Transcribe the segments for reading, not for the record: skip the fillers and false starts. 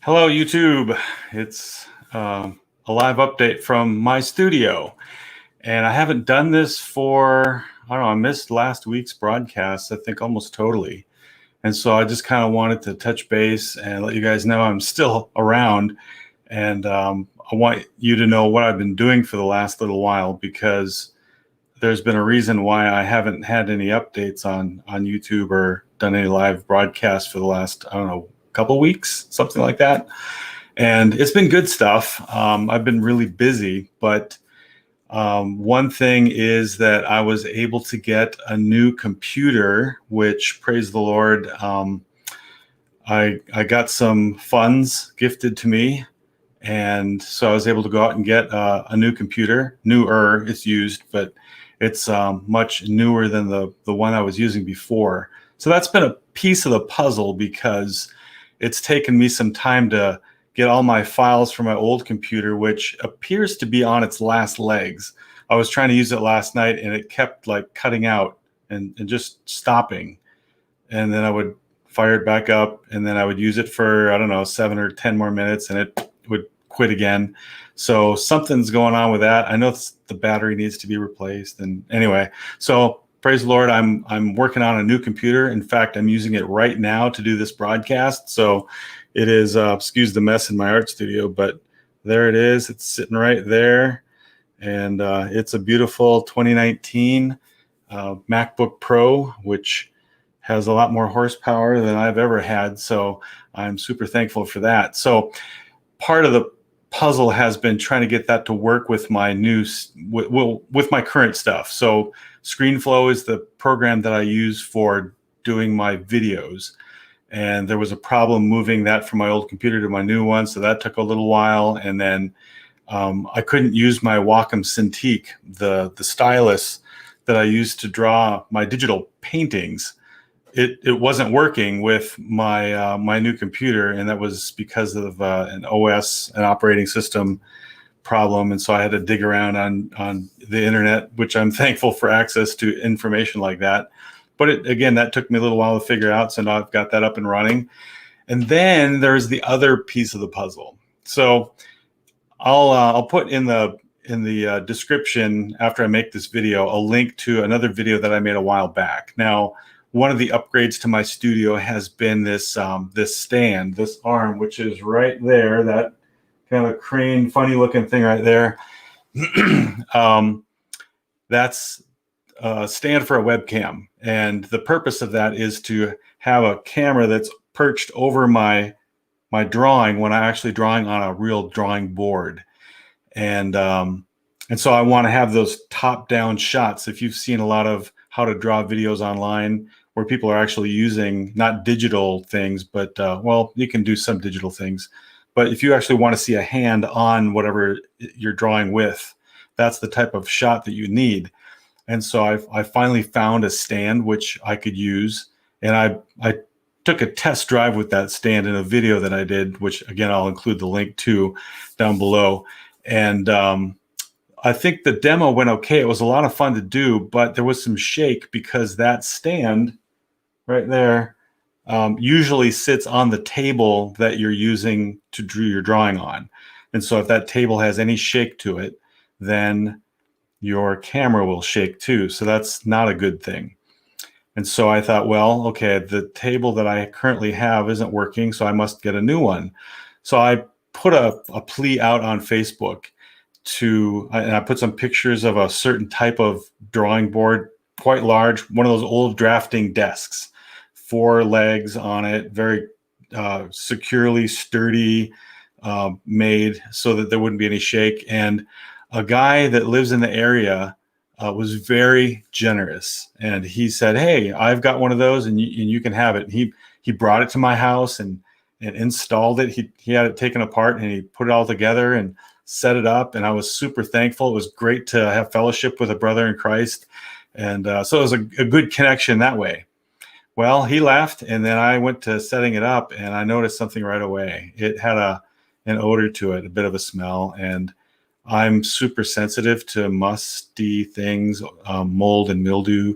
Hello, YouTube. It's a live update from my studio. And I haven't done this for, I don't know, I missed last week's broadcast, I think almost totally. And so I just kind of wanted to touch base and let you guys know I'm still around. And I want you to know what I've been doing for the last little while, because there's been a reason why I haven't had any updates on YouTube or done any live broadcasts for the last, I don't know, couple weeks, something like that. And it's been good stuff. I've been really busy, but one thing is that I was able to get a new computer, which, praise the Lord, I got some funds gifted to me. And so I was able to go out and get a new computer. Newer, it's used, but it's much newer than the one I was using before. So that's been a piece of the puzzle, because it's taken me some time to get all my files from my old computer, which appears to be on its last legs. I was trying to use it last night and it kept like cutting out and just stopping. And then I would fire it back up, and then I would use it for, I don't know, 7 or 10 more minutes, and it would quit again. So something's going on with that. I know the battery needs to be replaced. And anyway, so praise the Lord, I'm working on a new computer. In fact, I'm using it right now to do this broadcast. So it is, excuse the mess in my art studio, but there it is. It's sitting right there. And it's a beautiful 2019 MacBook Pro, which has a lot more horsepower than I've ever had. So I'm super thankful for that. So part of the puzzle has been trying to get that to work with my with my current stuff. So ScreenFlow is the program that I use for doing my videos, and there was a problem moving that from my old computer to my new one, so that took a little while. And then I couldn't use my Wacom Cintiq, the stylus that I used to draw my digital paintings. It wasn't working with my my new computer, and that was because of an OS, an operating system problem. And so I had to dig around on the internet, which I'm thankful for access to information like that. But again, that took me a little while to figure out. So now I've got that up and running. And then there's the other piece of the puzzle. So I'll put in the description after I make this video a link to another video that I made a while back. Now, one of the upgrades to my studio has been this this stand, this arm, which is right there, that kind of crane, funny looking thing right there. That's a stand for a webcam. And the purpose of that is to have a camera that's perched over my drawing when I'm actually drawing on a real drawing board. And so I want to have those top-down shots. If you've seen a lot of how to draw videos online where people are actually using not digital things, but well, you can do some digital things. But if you actually want to see a hand on whatever you're drawing with, that's the type of shot that you need. And so I finally found a stand which I could use. And I took a test drive with that stand in a video that I did, which again, I'll include the link to down below. And I think the demo went okay. It was a lot of fun to do, but there was some shake because that stand right there usually sits on the table that you're using to do your drawing on. And so if that table has any shake to it, then your camera will shake too. So that's not a good thing. And so I thought, well, okay, the table that I currently have isn't working, so I must get a new one. So I put a plea out on Facebook and I put some pictures of a certain type of drawing board, quite large, one of those old drafting desks, 4 legs on it, very securely sturdy, made so that there wouldn't be any shake. And a guy that lives in the area was very generous, and he said, "Hey, I've got one of those, and you can have it." And he brought it to my house and installed it. He had it taken apart, and he put it all together and set it up. And I was super thankful. It was great to have fellowship with a brother in Christ, and so it was a good connection that way. Well, he left, and then I went to setting it up, and I noticed something right away. It had an odor to it, a bit of a smell, and I'm super sensitive to musty things, mold and mildew.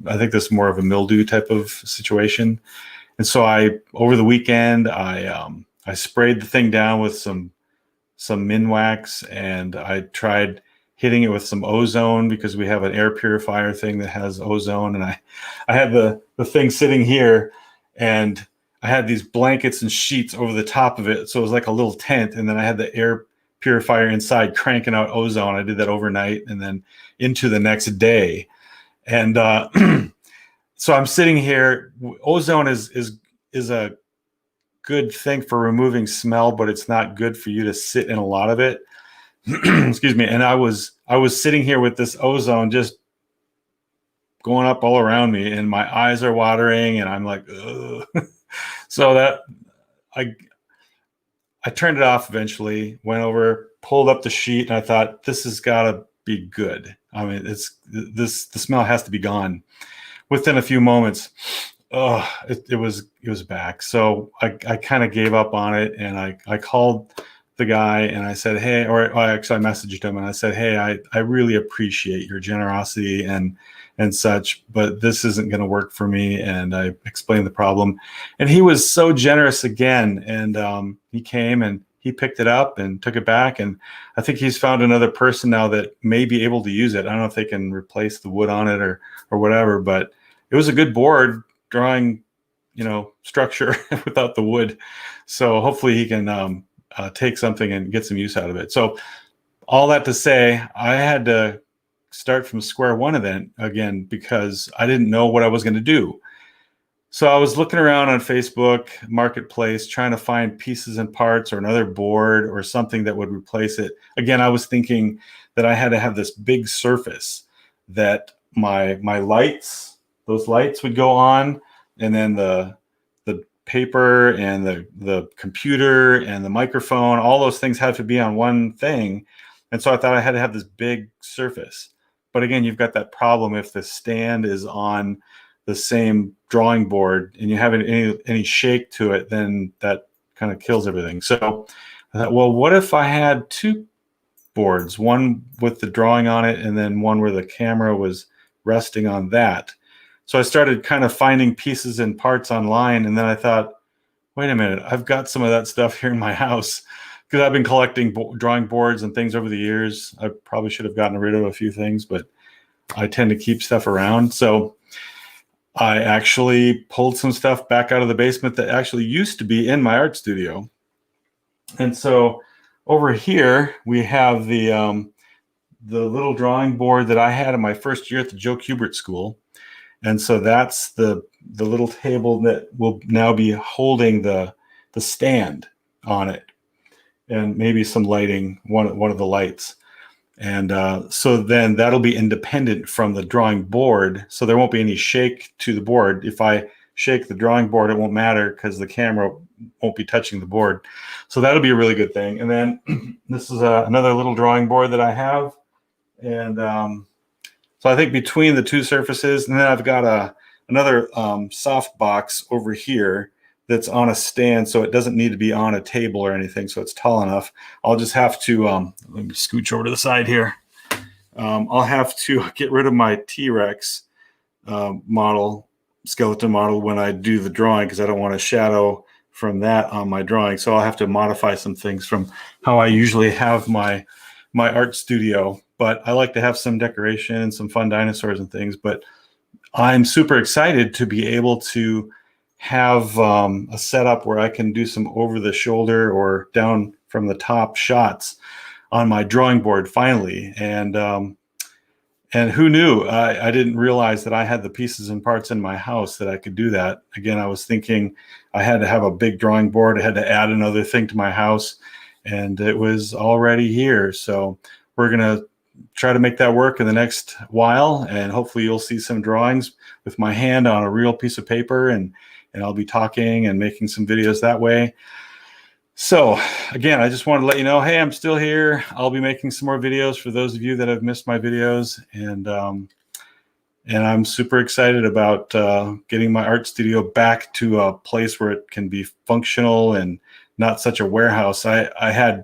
I think that's more of a mildew type of situation. And so over the weekend, I I sprayed the thing down with some Minwax, and I tried hitting it with some ozone because we have an air purifier thing that has ozone. And I had the thing sitting here, and I had these blankets and sheets over the top of it. So it was like a little tent. And then I had the air purifier inside cranking out ozone. I did that overnight and then into the next day. And so I'm sitting here. Ozone is a good thing for removing smell, but it's not good for you to sit in a lot of it. Excuse me. And I was sitting here with this ozone just going up all around me, and my eyes are watering, and I'm like, ugh. So that I turned it off eventually, went over, pulled up the sheet, and I thought, this has got to be good. I mean, the smell has to be gone. Within a few moments, it was back. So I kind of gave up on it, and I called the guy and I said, hey, or actually I messaged him and I said, hey, I really appreciate your generosity and such, but this isn't going to work for me. And I explained the problem, and he was so generous again. And he came and he picked it up and took it back. And I think he's found another person now that may be able to use it. I don't know if they can replace the wood on it or whatever, but it was a good board drawing, structure without the wood. So hopefully he can take something and get some use out of it. So all that to say, I had to start from square one again because I didn't know what I was going to do. So I was looking around on Facebook Marketplace, trying to find pieces and parts or another board or something that would replace it. Again, I was thinking that I had to have this big surface that my lights, those lights would go on, and then the paper and the computer and the microphone, all those things have to be on one thing. And so I thought I had to have this big surface. But again, you've got that problem if the stand is on the same drawing board and you have any shake to it, then that kind of kills everything. So I thought, well, what if I had two boards, one with the drawing on it and then one where the camera was resting on that. So I started kind of finding pieces and parts online, and then I thought, wait a minute, I've got some of that stuff here in my house because I've been collecting drawing boards and things over the years. I probably should have gotten rid of a few things, but I tend to keep stuff around. So I actually pulled some stuff back out of the basement that actually used to be in my art studio. And so over here we have the little drawing board that I had in my first year at the Joe Kubert School. And so that's the little table that will now be holding the stand on it, and maybe some lighting, one of the lights. And so then that'll be independent from the drawing board. So there won't be any shake to the board. If I shake the drawing board, it won't matter because the camera won't be touching the board. So that'll be a really good thing. And then this is another little drawing board that I have. And so I think between the two surfaces, and then I've got another soft box over here that's on a stand, so it doesn't need to be on a table or anything, so it's tall enough. I'll just have to, let me scooch over to the side here. I'll have to get rid of my T-Rex skeleton model when I do the drawing because I don't want a shadow from that on my drawing. So I'll have to modify some things from how I usually have my art studio. But I like to have some decoration and some fun dinosaurs and things. But I'm super excited to be able to have a setup where I can do some over the shoulder or down from the top shots on my drawing board finally. And who knew? I didn't realize that I had the pieces and parts in my house that I could do that. Again, I was thinking I had to have a big drawing board. I had to add another thing to my house, and it was already here. So we're going to try to make that work in the next while, and hopefully you'll see some drawings with my hand on a real piece of paper, and I'll be talking and making some videos that way. So again, I just wanted to let you know, hey, I'm still here. I'll be making some more videos for those of you that have missed my videos, and I'm super excited about getting my art studio back to a place where it can be functional and not such a warehouse. I had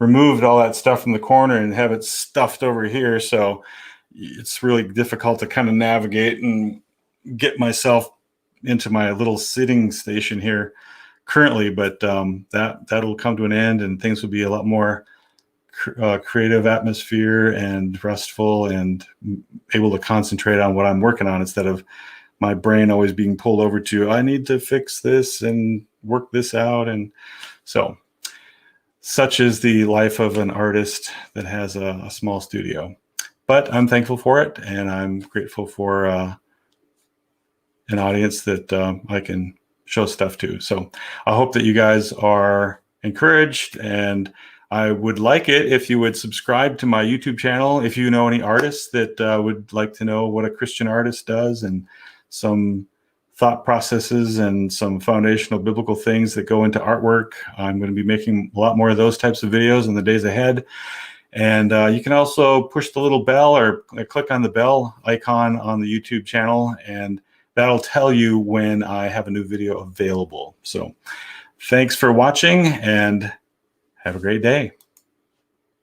removed all that stuff from the corner and have it stuffed over here, so it's really difficult to kind of navigate and get myself into my little sitting station here currently, but that'll come to an end, and things will be a lot more creative atmosphere and restful, and able to concentrate on what I'm working on instead of my brain always being pulled over to, I need to fix this and work this out. And so such is the life of an artist that has a small studio. But I'm thankful for it, and I'm grateful for an audience that I can show stuff to. So I hope that you guys are encouraged, and I would like it if you would subscribe to my YouTube channel. If you know any artists that would like to know what a Christian artist does, and some thought processes and some foundational biblical things that go into artwork, I'm going to be making a lot more of those types of videos in the days ahead. And you can also push the little bell, or click on the bell icon on the YouTube channel, and that'll tell you when I have a new video available. So thanks for watching, and have a great day.